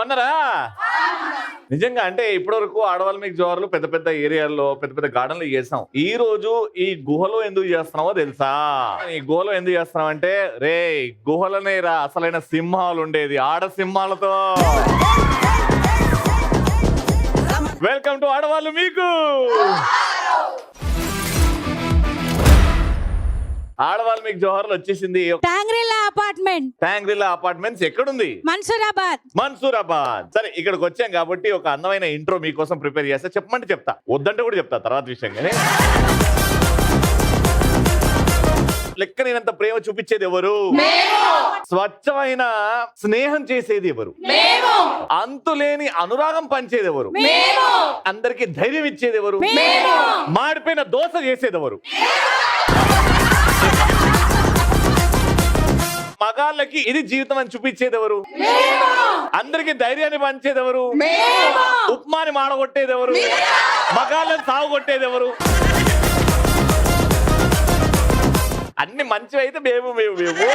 బాగున్నారా? నిజంగా అంటే ఇప్పటివరకు ఆడవాళ్ళు మీకు జోహార్లు పెద్ద పెద్ద ఏరియాల్లో పెద్ద పెద్ద గార్డెన్లు చేస్తాం. ఈ రోజు ఈ గుహలో ఎందుకు చేస్తున్నామో తెలుసా? ఈ గుహలో ఎందుకు చేస్తున్నాం అంటే రే గుహలనే రా అసలైన సింహాలు ఉండేది, ఆడ సింహాలతో. వెల్కమ్ టు ఆడవాళ్ళు మీకు. ఆడవాళ్ళు మీకు జోహార్లు వచ్చేసింది. ట్యాంగ్రిల్లా అపార్ట్మెంట్స్ ఎక్కడుంది? మన్సూరాబాద్. సరే ఇక్కడికి వచ్చాం కాబట్టి ఒక అందమైన ఇంట్రో మీకోసం ప్రిపేర్ చేస్తా. చెప్పమంటే చెప్తా, వద్దంటే కూడా చెప్తా తర్వాత విషయం. కానీ లెక్కనేనంత ప్రేమ చూపించేది ఎవరు? స్వచ్ఛమైన స్నేహం చేసేది ఎవరు? అంతులేని అనురాగం పంచేది ఎవరు? అందరికి ధైర్యం ఇచ్చేది ఎవరు? మాడిపోయిన దోశ చేసేది ఎవరు? మగాళ్ళకి ఇది జీవితం అని చూపించేది ఎవరు? అందరికి ధైర్యాన్ని పంచేది ఎవరు? ఉప్మాని మాడగొట్టేది ఎవరు? మగాళ్ళని సాగుగొట్టేది ఎవరు? అన్ని మంచివి అయితే మేము మేము మేము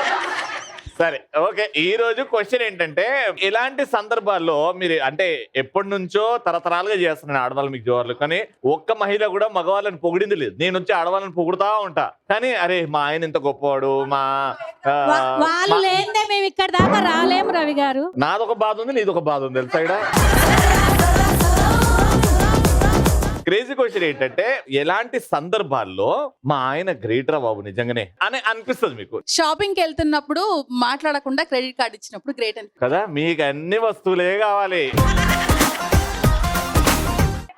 సరే ఓకే. ఈ రోజు క్వశ్చన్ ఏంటంటే ఇలాంటి సందర్భాల్లో మీరు అంటే ఎప్పటి నుంచో తరతరాలుగా చేస్తున్నాను ఆడవాళ్ళు మీకు జోహార్లు, కానీ ఒక్క మహిళ కూడా మగవాళ్ళని పొగిడింది లేదు. నేను వచ్చి ఆడవాళ్ళని పొగుడుతా ఉంటా, కానీ అరే మా ఆయన ఇంత గొప్పవాడు, మా వాళ్ళు లేదే మేము ఇక్కడ దాకా రాలేము రవి గారు. నాదొక బాధ ఉంది, నీదొక బాధ ఉంది తెలుసా? ఇక్కడ క్రేజీ క్వశ్చన్ ఏంటంటే ఎలాంటి సందర్భాల్లో మా ఆయన గ్రేట్ రా బాబు నిజంగానే అని అనిపిస్తుంది మీకు? షాపింగ్ కి వెళ్తున్నప్పుడు మాట్లాడకుండా క్రెడిట్ కార్డ్ ఇచ్చినప్పుడు గ్రేట్ అని కదా. మీకు అన్ని వస్తువులే కావాలి.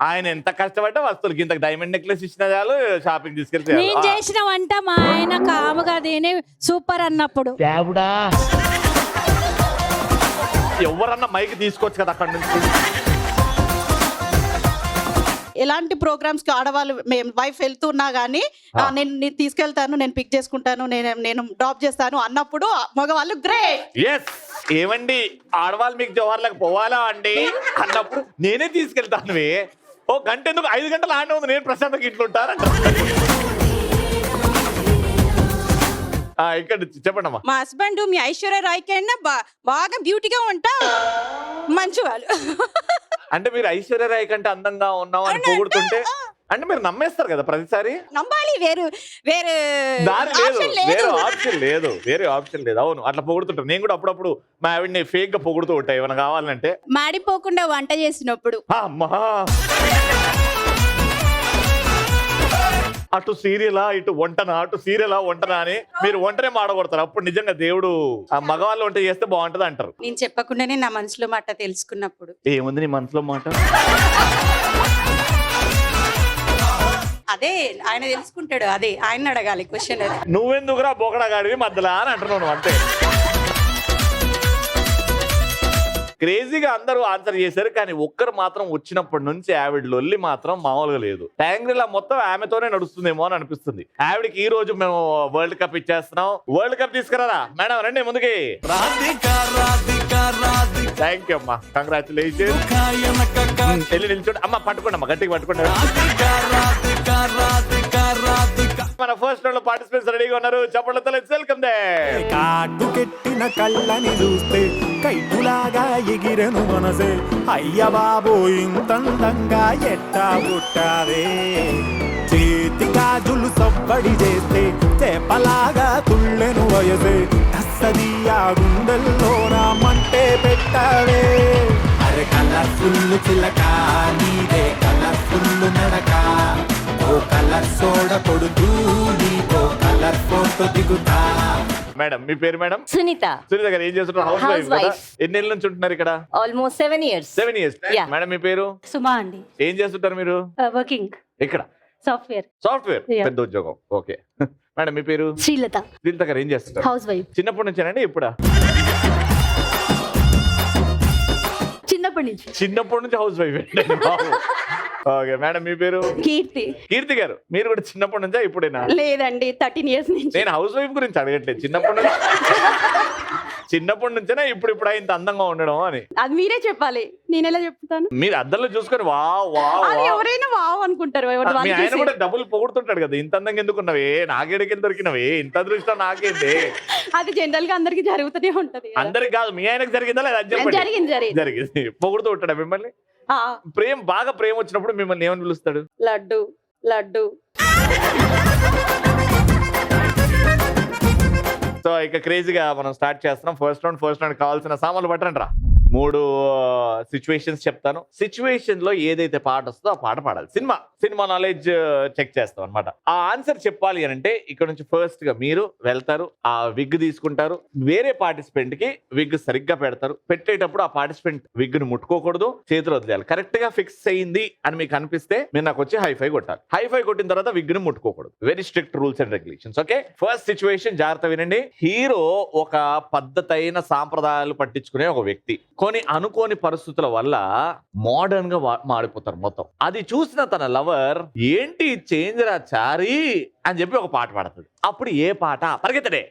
ఆయన ఎంత కష్టపడ్డా వస్తువులకి ఇంత డైమండ్ నెక్లెస్ ఇచ్చిన చాలు షాపింగ్ తీసుకెళ్తే నేను చేసిన వంట మా ఆయన కాముగా తిని సూపర్ అన్నప్పుడు ఎవరన్నా మైక్ తీసుకోవచ్చు కదా అక్కడ నుంచి. ఎలాంటి ప్రోగ్రామ్స్ కి ఆడవాళ్ళు మేము వైఫ్ వెళ్తున్నా గానీ నేను తీసుకెళ్తాను, నేను పిక్ చేసుకుంటాను, నేను డ్రాప్ చేస్తాను అన్నప్పుడు మగవాళ్ళు గ్రేట్. ఎస్ ఏమండి ఆడవాళ్ళు మీకు జోహార్లకు పోవాలా అండి అన్నప్పుడు నేనే తీసుకెళ్తాను. ఓ గంట ఎందుకు 5 గంటలు ఆడే ఉంది, నేను ప్రశాంతంగా ఇంట్లో ఉంటారంట. ఇక్కడ చెప్పండి అమ్మా. మా హస్బెండ్ మీ ఐశ్వర్య రాయ్ కన్నా బాగా బ్యూటీగా ఉంటా మంచివాళ్ళు. అంటే మీరు ఐశ్వర్య రాయ్ కంటే అందంగా ఉన్నావు అని పొగుడుతుంటే అంటే మీరు నమ్మేస్తారు కదా ప్రతిసారి. నమ్మాలి, వేరే దారి లేదు, వేరే ఆప్షన్ లేదు. అవును అట్లా పొగుడుతుంటారు. నేను కూడా అప్పుడప్పుడు మా ఆవిడని ఫేక్ గా పొగుడుతూ ఉంటాయి ఏమైనా కావాలంటే. మాడిపోకుండా వంట చేసినప్పుడు అమ్మా అటు సీరియలా ఇటు వంటనా, అటు సీరియలా వంటనా అని మీరు వంటనే మాడగొడతారు. అప్పుడు నిజంగా దేవుడు ఆ మగవాళ్ళు వంట చేస్తే బాగుంటది అంటారు. నేను చెప్పకుండానే నా మనసులో మాట తెలుసుకున్నప్పుడు ఏముంది నీ మనసులో మాట? అదే ఆయన తెలుసుకుంటాడు, అదే ఆయన అడగాలి క్వశ్చన్. అది నువ్వెందుకురా బొకడగాడివి మధ్యలో అని అంటున్నాను అంతే. క్రేజీగా అందరూ ఆన్సర్ చేశారు, కానీ ఒక్కరు మాత్రం వచ్చినప్పటి నుంచి ఆవిడ లొల్లి మాత్రం మామూలుగా లేదు. ట్యాంగ్రిల్లా మొత్తం ఆమెతోనే నడుస్తుందేమో అని అనిపిస్తుంది. ఆవిడకి ఈ రోజు మేము వరల్డ్ కప్ ఇచ్చేస్తున్నాం. వరల్డ్ కప్ తీసుకురారా మేడం, రండి ముందుకి. థ్యాంక్ యూ అమ్మా, కంగ్రాచులేషన్. వెళ్ళి నిల్చోండి అమ్మా, పట్టుకోండి అమ్మా, గట్టిగా పట్టుకోండి. మన ఫస్ట్ రౌండ్ లో పార్టిసిపెంట్స్ రెడీగా ఉన్నారు, చప్పట్లతో వెల్కమ్ దే. కాటు కెట్టిన కళ్ళని చూస్తే కైటులాగా ఎగిరెను మనసే, అయ్య బాబో ఇంతందంగా ఎట్టా పుట్టావే. చేతి గాజులు సవ్వడి చేస్తే చేపలాగా తుళ్ళెను వయసే, తస్సదియా గుండెల్లో నా మంటే పెట్టావే. అరే కలర్ఫుల్ చిలక నీదే కలర్ఫుల్ నడక, ఓ కలర్ సోడ కొడుతూ నీతో కలర్ ఫోటో దిగుతా. మేడం మీ పేరు? మేడం సునీత. సునీత గారు ఏం చేస్తుంటారు? హౌస్ వైఫ్ కదా. ఎన్ని ఏళ్ళ నుంచి ఉంటున్నారు ఇక్కడ? Almost 7 years. 7 years. మేడం మీ పేరు? సుమా అండి. ఏం చేస్తుంటారు మీరు? వర్కింగ్ ఇక్కడ సాఫ్ట్వేర్. పెద్ద ఉద్యోగం. ఓకే. మేడం మీ పేరు? శ్రీలత. శ్రీలత గారు ఏం చేస్తుంటారు? House wife. చిన్నప్పటి నుంచేనండి ఇప్పుడా? చిన్నప్పటి నుంచి హౌస్ వైఫ్. ఓకే. మేడం మీ పేరు? కీర్తి. కీర్తి గారు మీరు కూడా చిన్నప్పటి నుంచా ఇప్పుడేనా? లేదండి 13 years నుంచి. నేను హౌస్ వైఫ్ గురించి అడగట్లేదు, చిన్నప్పటి నుంచి చిన్నప్పటి నుంచేనా ఇప్పుడు ఇంత అందంగా ఉండడం అని? అది మీరే చెప్పాలి, నేను ఎలా చెప్తాను? మీరు అద్దంలో చూసుకొని వావ్ వావ్ అది వావ్. ఎవరైనా వావ్ అనుకుంటారు. ఎవరి మీ వాళ్ళు ఆయన చూసి. కూడా డబ్బులు పొగుడుతుంటాడు కదా, ఇంత అందంగా ఎందుకున్నవే, నాకేడికి దొరికినవే, ఇంత అదృష్టం నాకేంటి? అది జనరల్ గా అందరికి జరుగుతూనే ఉంటది కదా. అందరికి కాదు, మీ ఆయనకు జరిగిందా లేదా? అది చెప్పండి. జరిగింది. పొగుడుతూ ఉంటాడా మిమ్మల్ని? ఆ, బాగా ప్రేమ వచ్చినప్పుడు మిమ్మల్ని ఏమని పిలుస్తాడు? లడ్డు లడ్డు. సో ఇక క్రేజీగా మనం స్టార్ట్ చేస్తున్నాం. ఫస్ట్ రౌండ్ కావాల్సిన సామాన్లు పట్టండి రా. 3 సిచ్యువేషన్స్ చెప్తాను. సిచ్యువేషన్ లో ఏదైతే పాట వస్తుందో ఆ పాట పాడాలి. సినిమా నాలెడ్జ్ చెక్ చేస్తాం అనమాట. ఆ ఆన్సర్ చెప్పాలి అని అంటే ఇక్కడ నుంచి ఫస్ట్ గా మీరు వెళ్తారు, ఆ విగ్ తీసుకుంటారు, వేరే పార్టిసిపెంట్ కి విగ్ సరిగ్గా పెడతారు. పెట్టేటప్పుడు ఆ పార్టిసిపెంట్ విగ్ ను ముట్టుకోకూడదు, చేతులు వదిలేయాలి. కరెక్ట్ గా ఫిక్స్ అయింది అని మీకు అనిపిస్తే మీరు నాకు వచ్చి హైఫై కొట్టాలి. హైఫై కొట్టిన తర్వాత విగ్ ను ముట్టుకోకూడదు. Very strict rules and regulations. Okay, first situation జాగ్రత్త వినండి. హీరో ఒక పద్ధతైన సాంప్రదాయాలు పట్టించుకునే ఒక వ్యక్తి. కొన్ని అనుకోని పరిస్థితుల వల్ల మోడర్న్ గా మారిపోతారు మొత్తం. అది చూసిన తన లవర్ ఏంటి చేంజ్ రా చారీ అని చెప్పి ఒక పాట పాడుతుంది. అప్పుడు ఏ పాట? పరిగెత్తడే.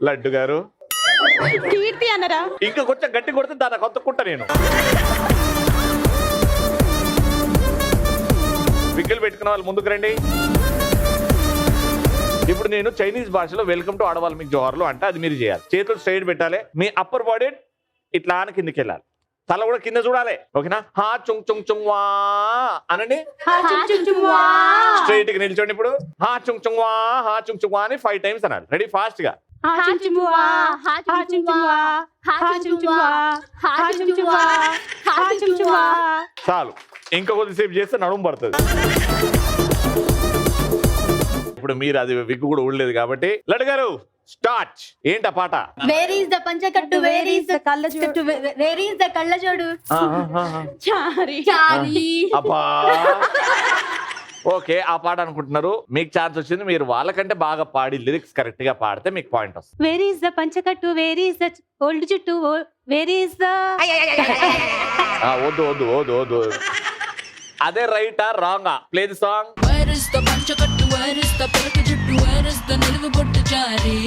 లడ్డు గారు కీర్తి అన్నరా? ఇంకా కొంచెం గట్టి కొడితే దాన్ని కొత్తకుంటా నేను. విగ్గులు పెట్టుకున్న వాళ్ళు ముందుకు రండి. ఇప్పుడు నేను చైనీస్ భాషలో వెల్కమ్ టు ఆడవాళ్ళు మీకు జోహార్లు అంటే అది మీరు చేయాలి. చేతులు స్ట్రైట్ పెట్టాలి, మీ అప్పర్ బాడీ ఇట్లా అని కిందకి వెళ్ళాలి, తల కూడా కింద చూడాలి. ఓకేనా? హా చుంగ్ చుంగ్ చుంగ్ వా అనండి. స్ట్రైట్ గా నిల్చోండి. ఇప్పుడు హా చుంగ్ చుంగ్ వా, హా చుంగ్ చుంగ్ వా అని 5 times అనాలి. రెడీ? ఫాస్ట్ గా. చాలు, ఇంకా కొద్దిసేపు చేస్తే నడుము పడుతుంది. ఇప్పుడు మీరు అది విగ్గు కూడా ఊడలేదు కాబట్టి లడ్డు గారు స్టార్ట్. ఏంటి ఆ పాట? వేర్ ఈస్ ద పంచకట్టు, వేర్ ఈస్ ద కళ్ళజోడు, వేర్ ఈస్ ద కళ్ళజోడు, చారీ. అబ్బా, ఓకే, ఆ పాట అనుకుంటున్నారు. మీకు ఛాన్స్ వచ్చింది. మీరు వాళ్ళకంటే బాగా పాడి లిరిక్స్ కరెక్ట్ గా పాడితే మీకు పాయింట్ వస్తుంది. వేర్ ఈస్ ద పంచకట్టు, వేర్ ఈస్ ద ఓల్డ్ జుట్టు, వేర్ ఈస్ ద. వద్దు. అదే రైటా రాంగా? Play the song. Where is the పంచకట్టు, where is the పెరుగు జుట్టు, where is the నిలువు బొట్టు చారీ?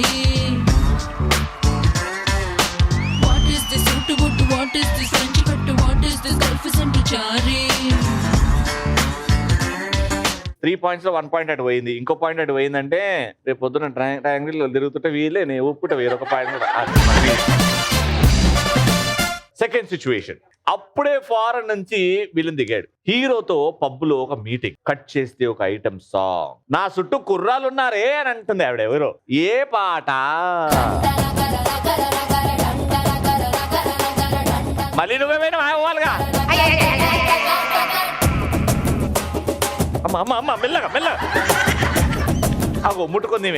What is this సూటు బొట్టు, what is this కంచి కట్టు, what is this Gulf scent Chari? 3 points లో 1 point అటు పోయింది. ఇంకో పాయింట్ అటు పోయిందంటే రేపు పొద్దున ట్రయాంగిల్ తిరుగుతుంటే వీలే నేను ఊపుకుంటే వేరొక పాయింట్. Second situation. అప్పుడే ఫారెన్ నుంచి విలన్ దిగాడు. హీరోతో పబ్బులో ఒక మీటింగ్. కట్ చేస్తే ఒక ఐటమ్ సాంగ్. నా చుట్టూ కుర్రాలు ఉన్నారే అని అంటుంది ఆవిడ. ఎవరో? ఏ పాట? మళ్ళీ నువ్వేమైనా అవ్వాలిగా. అమ్మ మెల్లగా అగో ముట్టుకుంది.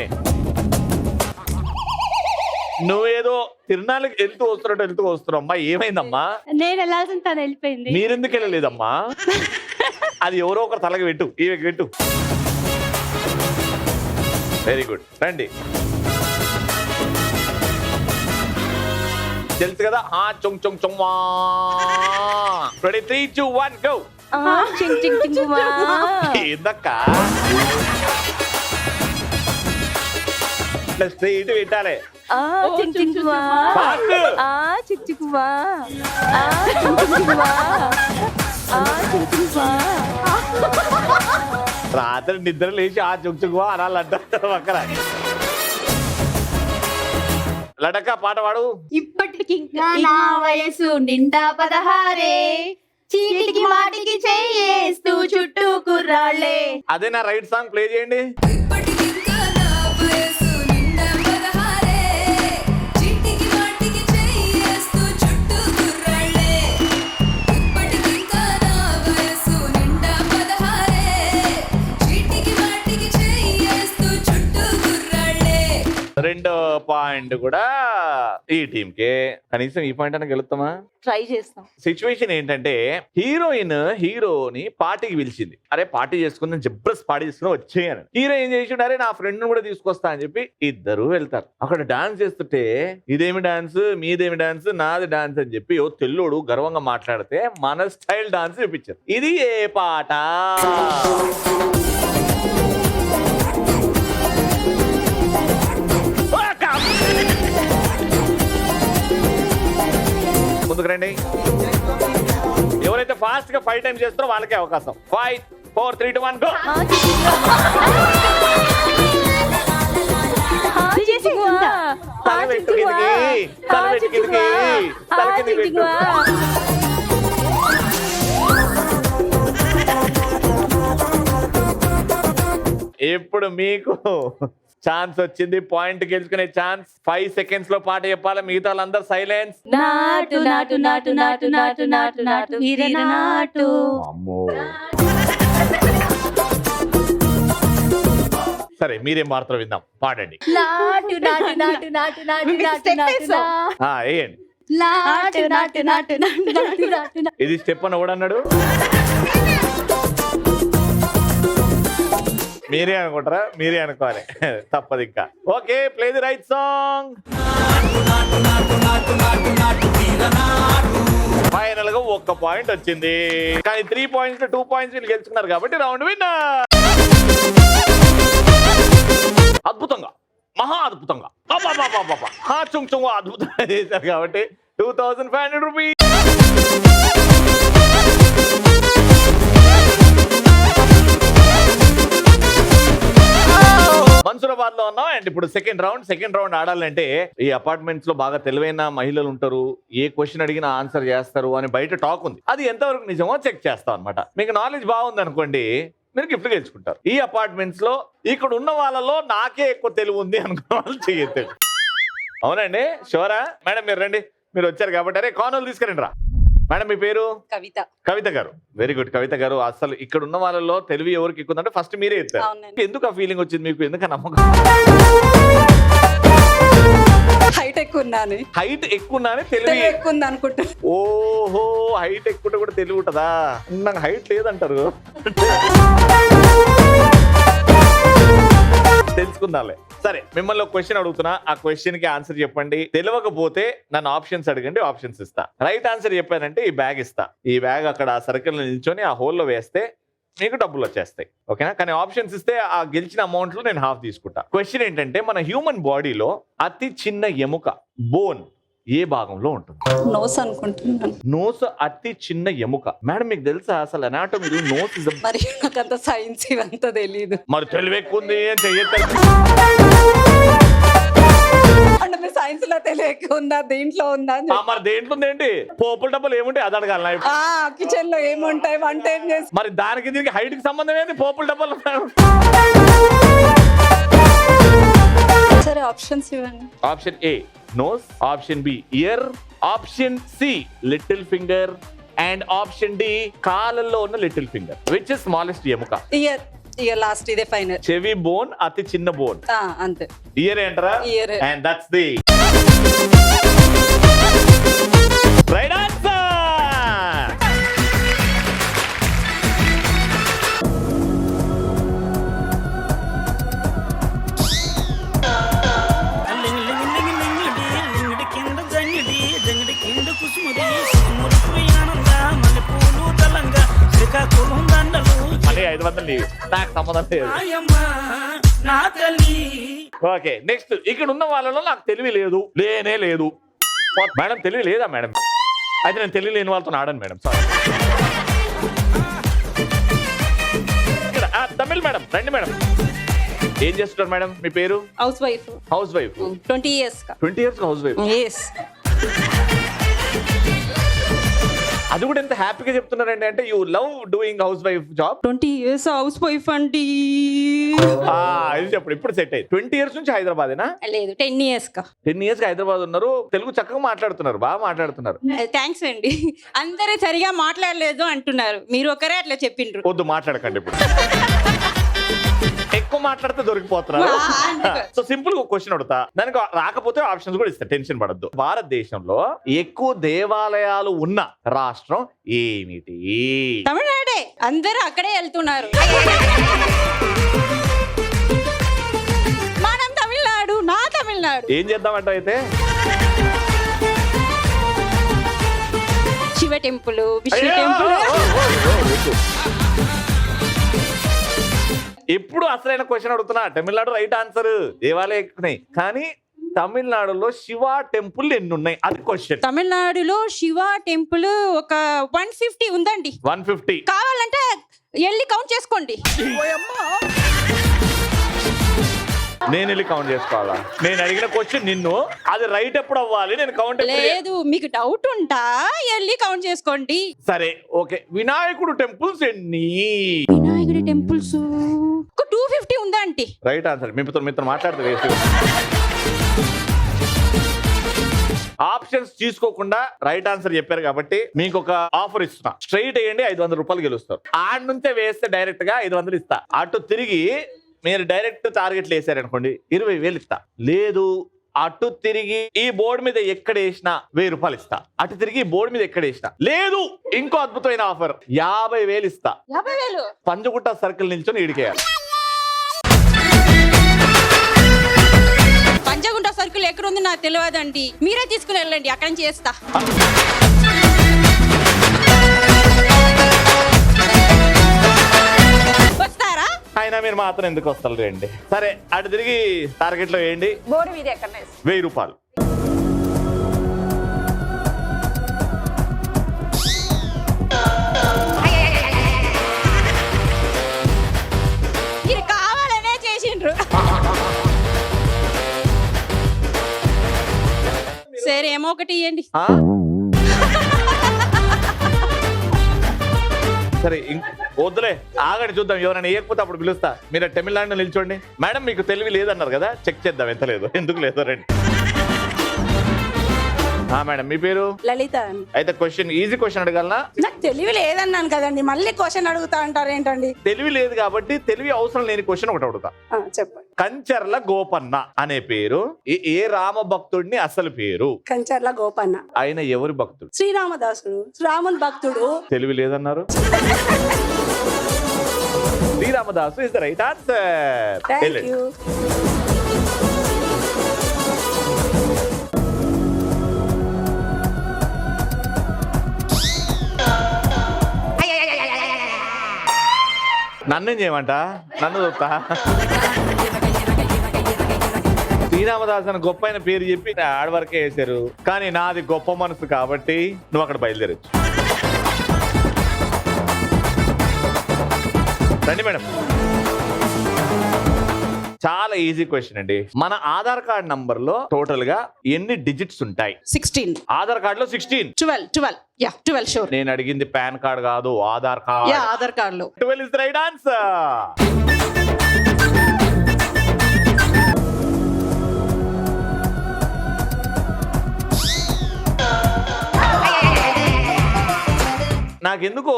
నువ్వేదో తిరునాళ్ళకి వెళ్తూ వస్తున్నావు అమ్మా. ఏమైందమ్మా? నేను వెళ్ళాల్సిన తను వెళ్ళిపోయింది. మీరెందుకు వెళ్ళలేదమ్మా? అది ఎవరో ఒకరు తలకి పెట్టు, ఈమెకి పెట్టు. Very good. రండి. తెలుసు కదా? చుంగ్ చుంగ్ చుంగ్ వా. 3, 2, 1 గో. ఏందక్క ఇట్లా స్ట్రైట్ పెట్టాలి. రాత్రి నిద్ర లేచి ఆ చుంచుకువా అనాలంటారు అక్కడ. లడక పాట పాడు. ఇప్పటికి నా వయసు నిండా 16, చీటికి మాటికి చేయేస్తూ చుట్టూ కుర్రాళ్ళే. అదే నా రైట్ సాంగ్ ప్లే చేయండి. ఇప్పటికింకా నా వయసు నిండా 16, చిట్టికి మాటికి చేయేస్తూ చుట్టూ కుర్రాళ్ళే. ఇప్పటికింకా నా వయసు నిండా 16, చిట్టికి మాటికి చేయేస్తూ చుట్టూ కుర్రాళ్ళే. రెండో పాయింట్ కూడా ఈ టీం కే. కనీసం ఈ పాయింట్ అని గెలుస్తామా? ట్రై చేస్తాం. సిచ్యువేషన్ ఏంటంటే హీరోని పార్టీకి పిలిచింది. అరే పార్టీ చేసుకుందాం, జబర్దస్త్ పార్టీ చేసుకుని వచ్చేయను. హీరో ఏం చేసిండు, అరే నా ఫ్రెండ్ కూడా తీసుకొస్తా అని చెప్పి ఇద్దరు వెళ్తారు. అక్కడ డాన్స్ చేస్తుంటే ఇదేమి డాన్స్, మీదేమి డాన్స్, నాది డాన్స్ అని చెప్పి ఓ తెల్లోడు గర్వంగా మాట్లాడితే మన స్టైల్ డాన్స్ చూపించారు. ఇది ఏ పాట? ముందుకు రండి. ఎవరైతే ఫాస్ట్ గా 5 టైమ్స్ చేస్తారో వాళ్ళకే అవకాశం. 5 4 3 2 1 గో. తలపెట్టు కిందికి, తలపెట్టు కిందికి, తల కిందికి పెట్టు. ఇప్పుడు మీకు ఛాన్స్ వచ్చింది, పాయింట్ గెలుచుకునే ఛాన్స్. 5 సెకండ్స్ లో పాట చెప్పాలి, మిగతా వాళ్ళందరూ సైలెన్స్. నాటు నాటు నాటు నాటు నాటు నాటు నాటు వీర నాటు. అమ్మో, సరే మీరేం పాడతారో విందాం, పాడండి. నాటు నాటు నాటు నాటు నాటు నాటు నాటు వేయండి. నాటు నాటు నాటు నాటు నాటు నాటు. ఇది స్టెప్ అని ఎవడన్నాడు? మీరే అనుకుంటారా? మీరే అనుకోవాలి, తప్పదు ఇంకా. Okay, play the right song. Final గా 1 పాయింట్ వచ్చింది, కానీ 3 పాయింట్స్ 2 పాయింట్స్ వీళ్ళు గెలుచుకున్నారు కాబట్టి రౌండ్ విన్నర్. అద్భుతంగా, మహా అద్భుతంగా, చుంగ్ అద్భుతంగా చేశారు కాబట్టి 2500 రూపీస్. మన్సూరాబాద్ లో ఉన్నాం అండ్ ఇప్పుడు సెకండ్ రౌండ్ ఆడాలంటే ఈ అపార్ట్మెంట్స్ లో బాగా తెలివైన మహిళలు ఉంటారు, ఏ క్వశ్చన్ అడిగినా ఆన్సర్ చేస్తారు అని బయట టాక్ ఉంది. అది ఎంతవరకు నిజమో చెక్ చేస్తాం అనమాట. మీకు నాలెడ్జ్ బాగుంది అనుకోండి, మీరు గిఫ్ట్ గెలుచుకుంటారు. ఈ అపార్ట్మెంట్స్ లో ఇక్కడ ఉన్న వాళ్ళలో నాకే ఎక్కువ తెలివి ఉంది అనుకున్న వాళ్ళు చేయొద్దు. అవునండి, షోరా? మేడం మీరు రండి, మీరు వచ్చారు కాబట్టి. అరే కానోలు తీసుకురండి రా. మేడం మీ పేరు? కవిత గారు. వెరీ గుడ్ కవిత గారు. అసలు ఇక్కడ ఉన్న వాళ్ళలో తెలివి ఎవరికి ఎక్కువ అంటే ఫస్ట్ మీరే ఎత్తారు. ఎందుకు ఆ ఫీలింగ్ వచ్చింది మీకు? ఎందుకు నమ్మకం? హైట్ ఎక్కువ ఉన్నాను. హైట్ ఎక్కువ ఉన్నాను, తెలివి ఎక్కువ ఉంది అనుకుంటా. ఓహో, హైట్ ఎక్కువ కూడా తెలివి ఉంటుందా? నాకు హైట్ లేదంటారు. తెలుసుకుందాంలే. సరే, మిమ్మల్ని ఒక క్వశ్చన్ అడుగుతున్నా, ఆ క్వశ్చన్ కి ఆన్సర్ చెప్పండి. తెలియకపోతే నన్ను ఆప్షన్స్ అడగండి, ఆప్షన్స్ ఇస్తా. రైట్ ఆన్సర్ చెప్పానంటే ఈ బ్యాగ్ ఇస్తా. ఈ బ్యాగ్ అక్కడ ఆ సర్కిల్ నిల్చొని ఆ హోల్లో వేస్తే మీకు డబ్బులు వచ్చేస్తాయి, ఓకేనా? కానీ ఆప్షన్స్ ఇస్తే ఆ గెలిచిన అమౌంట్ లో నేను హాఫ్ తీసుకుంటా. క్వశ్చన్ ఏంటంటే, మన హ్యూమన్ బాడీలో అతి చిన్న ఎముక బోన్ ఏ భాగంలో ఉంటుంది? నోస్ అనుకుంటున్నాను. నోస్ అతి చిన్న ఎముక. మేడం మీకు తెలుసా అసలు అనాటమీ? నోస్ ఇస్ మరి నాకంత సైన్స్ ఇవంతా తెలీదు. మరి తెలివి ఎక్కువ ఉంది అని చెయ్యొద్దు. అంటే మీ సైన్స్ లో తెలియక ఉందా, దీంట్లో ఉందా? మరి దేంట్లో ఏంటి? పోపుల డబ్బులు ఏముంటాయి అది అడగాలి. కిచెన్ లో ఏముంటాయి, వంట ఏం చేసి. మరి దానికి దీనికి హైట్ కి సంబంధం ఏంటి? పోపుల డబ్బులు. సరే ఆప్షన్స్ ఇవ్వండి. Option A nose, option B ear, option C little finger and option D కాళ్ళల్లో ఉన్న little finger. Which is smallest ఎముక? ఇయర్. ఇయర్ లాస్ట్, ఇదే ఫైనల్. చెవి బోన్ అతి చిన్న బోన్. అంతే. ఇయర్ ఏంటరా? Ear. And that's the right answer. మళ్ళీ 500 నీవు, నాకు సంబంధం లేదు. Okay, next. ఇక్కడ ఉన్న వాళ్ళలో నాకు తెలివి లేదు, లేనే లేదు. మేడం తెలివి లేదా మేడం? అయితే నేను తెలివి లేని వాళ్ళతో ఆడాను మేడం. సారీ. ఇక్కడ తమిళ్ మేడం రండి మేడం. ఏం చేస్తున్నారు మేడం? మీ పేరు? House wife. House wife. 20 years. 20 years house wife. Yes. అది కూడా ఎంత హ్యాపీగా చెప్తున్నారండి. అంటే you love doing house wife job. 20 years house wife అండి. ఇది చెప్పండి, ఇప్పుడు సెట్ అయ్యి. 20 years నుంచి హైదరాబాదేనా? లేదు, 10 years కా. 10 years హైదరాబాద్ ఉన్నారు. తెలుగు చక్కగా మాట్లాడుతున్నారు, బాగా మాట్లాడుతున్నారు. థ్యాంక్స్ అండి. అందరూ సరిగా మాట్లాడలేదు అంటున్నారు, మీరు ఒకరే అట్లా చెప్పిండ్రు. వద్దు మాట్లాడకండి ఇప్పుడు. ఎక్కువ మాట్లాడితే దొరికిపోతున్నారు. సో సింపుల్ గా క్వశ్చన్ అడుగుతా, దానికి రాకపోతే ఆప్షన్స్ కూడా ఇస్తా, టెన్షన్ పడద్దు. భారతదేశంలో ఎక్కువ దేవాలయాలు ఉన్న రాష్ట్రం ఏమిటి? తమిళనాడే, అందరూ అక్కడే వెళ్తున్నారు. మనం తమిళనాడు, నా తమిళనాడు. ఏం చేద్దామంట అయితే? Shiva temple, Vishnu temple. ఎప్పుడు అసలైన క్వశ్చన్ అడుగుతున్నా. తమిళనాడు రైట్ ఆన్సర్, దేవాలయం ఎక్కున్నాయి, కానీ తమిళనాడులో శివ టెంపుల్ ఎన్ని ఉన్నాయి అది క్వశ్చన్. తమిళనాడులో శివ టెంపుల్ ఒక 150 ఉందండి. 150 కావాలంటే వెళ్ళి కౌంట్ చేసుకోండి. నేను వెళ్ళి కౌంట్ చేసుకోవాలా? నేను అడిగిన క్వశ్చన్ నిన్ను, అది రైట్ ఎప్పుడు అవ్వాలి? నేను కౌంట్ లేదు, మీకు డౌట్ ఉంటా వెళ్ళి కౌంట్ చేసుకోండి. సరే ఓకే. వినాయకుడు టెంపుల్స్ ఎన్ని? వినాయకుడి టెంపుల్స్ ఒక 250 ఉందా ఆంటీ? Right answer. మీతో మాట్లాడితే వేసి ఆప్షన్స్ తీసుకోకుండా రైట్ ఆన్సర్ చెప్పారు కాబట్టి మీకు ఒక ఆఫర్ ఇస్తున్నా. స్ట్రైట్ వేయండి, 500 రూపాయలు గెలుస్తారు. ఆడ నుంచే వేస్తే డైరెక్ట్ గా 500 ఇస్తా. అటు తిరిగి మీరు డైరెక్ట్ టార్గెట్లు వేసారనుకోండి 20,000 ఇస్తా. లేదు, అటు తిరిగి ఈ బోర్డు మీద ఎక్కడ వేసినా 1000 రూపాయలు ఇస్తా. అటు తిరిగి ఈ బోర్డు మీద ఎక్కడ వేసినా. లేదు, ఇంకో అద్భుతమైన ఆఫర్, 50,000 ఇస్తా. 50,000 పంజగుట్ట సర్కిల్ నిల్చొని ఇడికేయాలి. పంజగుంట సర్కిల్ ఎక్కడ ఉంది నాకు తెలియదండి, మీరే తీసుకుని వెళ్ళండి, అక్కడి నుంచి చేస్తా. వస్తారా? అయినా మీరు మాత్రం ఎందుకు వస్తారు రండి. సరే, అటు తిరిగి టార్గెట్ లో వేయండి. బోర్డు మీద ఎక్కడ 1000 రూపాయలు. మీరు కావాలనే చేసిండ్రు. సరే, ఏమో ఒకటి ఇవ్వండి. ఆ? సరే వద్దులే, ఆగండి చూద్దాం. ఎవరైనా వేయకపోతే అప్పుడు పిలుస్తా. మీరు తమిళనాడులో నిల్చోండి. మేడం మీకు తెలివి లేదన్నారు కదా, చెక్ చేద్దాం ఎంత లేదు. ఎందుకు లేదు రండి. మేడం మీ పేరు? లలిత. అయితే క్వశ్చన్, ఈజీ క్వశ్చన్ అడగాలనా? నాకు తెలివి లేదన్నాను కదండి, మళ్ళీ క్వశ్చన్ అడుగుతా అంటారు ఏంటండి? తెలివి లేదు కాబట్టి తెలివి అవసరం లేని క్వశ్చన్ ఒకటి అడుగుతా. చెప్పండి. కంచర్ల గోపన్న అనే పేరు ఏ రామ భక్తుడిని అసలు పేరు? కంచర్ల గోపన్న. ఆయన ఎవరి భక్తుడు? శ్రీరామదాసుడు, రాముని భక్తుడు. తెలివి లేదన్నారు. Sri Ramadasu is the right answer. Thank you. నన్నేం చేయమంట? నన్ను చూస్తా. శ్రీరామదాస్ అని గొప్ప అయిన పేరు చెప్పి ఆడవరకే వేశారు, కానీ నాది గొప్ప మనసు కాబట్టి నువ్వు అక్కడ బయలుదేరచ్చు. రండి మేడం. చాలా ఈజీ క్వశ్చన్ అండి. మన ఆధార్ కార్డ్ నంబర్ లో టోటల్ గా ఎన్ని డిజిట్స్ ఉంటాయి? 16. ఆధార్ కార్డ్ లో 16. 12 షూర్. నేను అడిగింది పాన్ కార్డ్ కాదు, ఆధార్ కార్డ్. ఆధార్ కార్డ్ లో 12 ఇస్ ద రైట్ ఆన్సర్. నాకెందుకో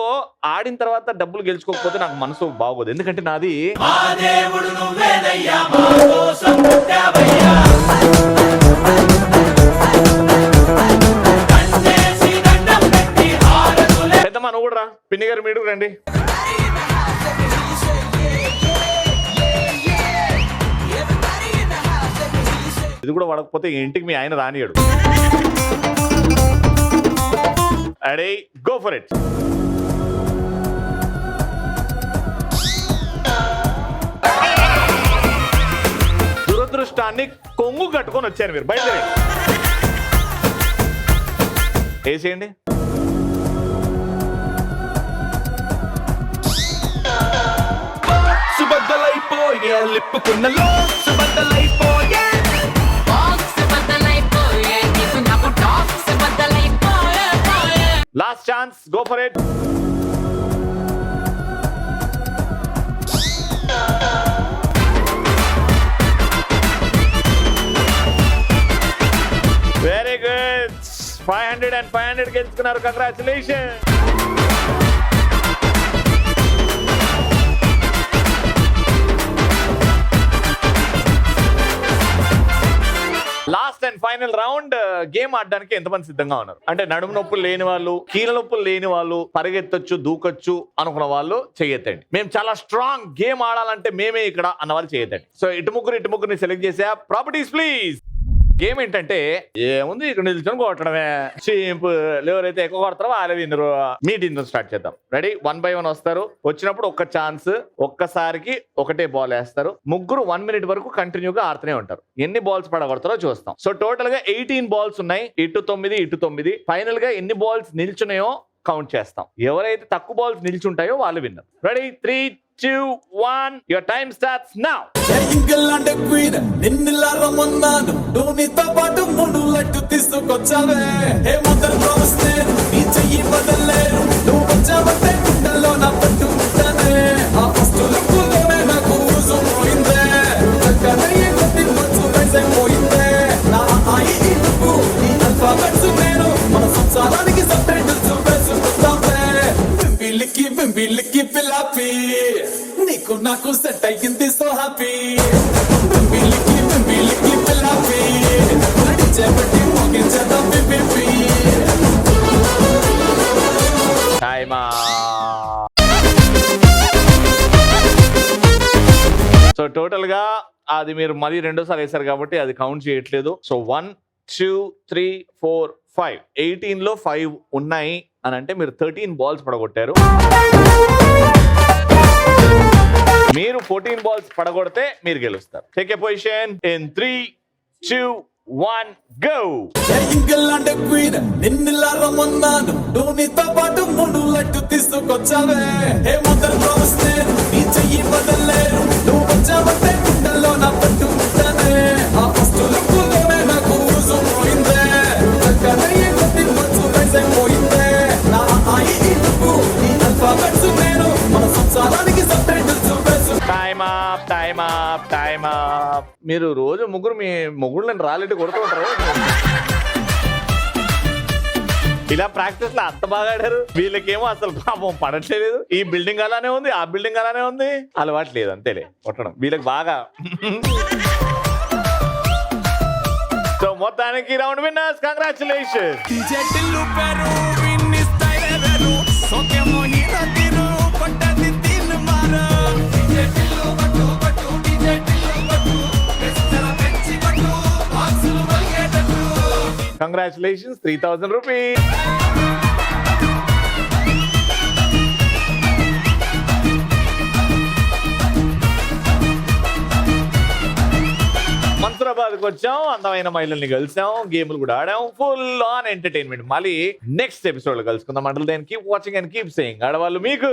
ఆడిన తర్వాత డబ్బులు గెలుచుకోకపోతే నాకు మనసు బాగోదు. ఎందుకంటే నాది పెద్దమ్మ, నువ్వు కూడా రా. పిన్ని గారు మీరు రండి. ఇది కూడా పడకపోతే ఇంటికి మీ ఆయన రానియడు. అడే గో ఫర్ ఇట్. దురదృష్టాన్ని కొంగు కట్టుకొని వచ్చారు మీరు. బయలుదేరి వేసేయండి. సుబద్దలైపోయే లిప్పుకున్నలో సుబద్దలైపోయే last chance, go for it. Very good. 500 and 500 గెలుచుకున్నారు. కంగ్రాచులేషన్. ఫైనల్ రౌండ్ గేమ్ ఆడడానికి ఎంతమంది సిద్ధంగా ఉన్నారు? అంటే నడుము నొప్పులు లేని వాళ్ళు, కీళ్ళ నొప్పులు లేని వాళ్ళు, పరిగెత్తొచ్చు, దూకొచ్చు అనుకున్న వాళ్ళు చేయొద్దండి. మేము చాలా స్ట్రాంగ్ గేమ్ ఆడాలంటే మేమే ఇక్కడ అన్న వాళ్ళు చేయొద్దండి. సో ఇటు ముగ్గురిని సెలెక్ట్ చేసా. Properties please. గేమ్ ఏంటంటే ఏముంది, ఇక్కడ నిల్చొని కొట్టడమే, సింపుల్. ఎవరైతే ఎక్కువ కొడతారో వాళ్ళే విన్నరు. మీ టీమ్ స్టార్ట్ చేద్దాం. రెడీ? 1 by 1 వస్తారు. వచ్చినప్పుడు ఒక్క ఛాన్స్, ఒక్కసారికి ఒకటే బాల్ వేస్తారు. ముగ్గురు 1 minute వరకు కంటిన్యూగా ఆడుతూనే ఉంటారు. ఎన్ని బాల్స్ పడగొడతారో చూస్తాం. సో టోటల్ గా 18 బాల్స్ ఉన్నాయి. ఇటు 9. ఫైనల్ గా ఎన్ని బాల్స్ నిల్చున్నాయో కౌంట్ చేస్తాం. ఎవరైతే తక్కువ బాల్స్ నిల్చుంటాయో వాళ్ళు winner. Ready? 3, 2, 1. Your time starts now. England queen నిన్నులారా మొన్నాను నువ్వు నీతో పాటు 3 లడ్డు తీసుకొచ్చావే. ఏ మొదలు ప్రవస్తే నీ చెయ్యి వదలలేరు. నువ్వు వచ్చావంటే గుండెల్లో నా పట్టు ఉంటానే. ఆ ఫస్ట్ లుక్కులోనే నాకు ఊసం పోయిందే. చక్కగా ఏ కొద్ది మంచు వేసైపోయిందే. నా ఆయి ఇటుకు నీ అల్ఫాబెట్స్ నేను మన సంసారానికి సపరేట్ చూపేసుకుంటావే. బింబిలికి పిల్లాపి నీకు నాకు సెట్ అయ్యింది సో హ్యాపీ. బింబిలికి పిల్లాపి నడిచేపట్టి మోగించేద్దాం బింబి. టైమా. సో టోటల్ గా అది మీరు మళ్ళీ రెండోసారి వేశారు కాబట్టి అది కౌంట్ చేయట్లేదు. సో 1, 2, 3, 4, 5. 18 లో 5 ఉన్నాయి అని అంటే మీరు 13 బాల్స్ పడగొట్టారు. మీరు 14 బాల్స్ పడగొడితే మీరు గెలుస్తారు. Take a position in 3, 2, 1 go. England queen నిన్నులారా మొన్నాను నువ్వు నీతో పాటు 3 లడ్డు తీసుకొచ్చావే. ఏ మొదలు ప్రవస్తే నీ చెయ్యి వదలలేరు. నువ్వు వచ్చావంటే గుండెల్లో నా పట్టు ఉంటానే. ఆ ఫస్ట్ లుక్కులోనే నాకు ఊసం పోయిందే. చక్కగా ఏ కొద్ది మంచు వేసైపోయిందే. నా ఆయి ఇటుకు నీ అల్ఫాబెట్స్ నేను మన సంసారానికి సపరేట్ చూపేసు. Time up. మీరు రోజు ముగ్గురు మీ మొగుళ్ళని రాలేట్టు కొడుతూ ఉంటారు. ఇలా ప్రాక్టీస్ లో అంత బాగా ఆడారు. వీళ్ళకేమో అసలు పాపం పడట్లేదు. ఈ బిల్డింగ్ అలానే ఉంది, ఆ బిల్డింగ్ అలానే ఉంది. అలవాటు లేదు అంతేలే కొట్టడం వీళ్ళకి బాగా. సో మొత్తానికి round winners. Congratulation. Congratulations, 3,000 rupees. మన్సూరాబాద్కి వచ్చాం, అందమైన మహిళల్ని కలిసాం, గేమ్లు కూడా ఆడాం, ఫుల్ ఆన్ ఎంటర్టైన్మెంట్. మళ్ళీ నెక్స్ట్ ఎపిసోడ్ లో కలుసుకుందాం. అంటే keep watching and keep saying. ఆడవాళ్ళు మీకు